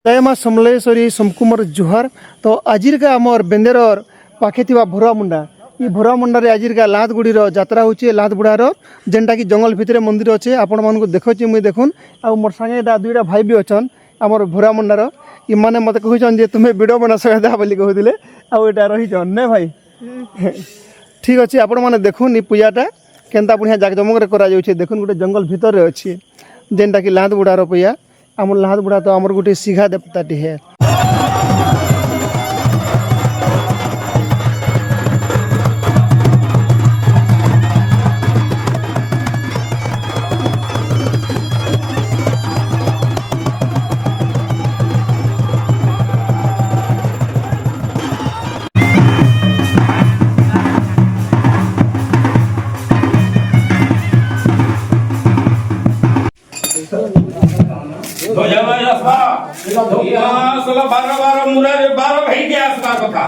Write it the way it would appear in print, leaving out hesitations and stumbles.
जय माँ समलेश्वरी समकुमार जुहार। तो आजिर का आमर बेंदेर पाखे थी भोरा मुंडा ये भोरा मुंडा आजिर का लातगुड़ी यात्रा होची लातगुड़ार जेनटा कि जंगल भितर मंदिर अच्छे आपण मानक देखुची मुई देखुन आ मोर संगे दुईटा भाई भी अच्छन आमर भोरा मुंडार इमाने मत कहन जे तुम्हें वीडियो बना सकता बोली कहते आईटा रहीचन ने भाई ठीक अच्छे आपण मैंने देखुन ये पूजाटा केनता बढ़िया जाकजमक करा देखुन गोटे जंगल भितर अच्छी जेनटा कि लातगुड़ार पूजा आम लातगुड़ा तो आमर गोटे सिघा देवताटी है। बारह मुरारे 12 भाई के आसपास था।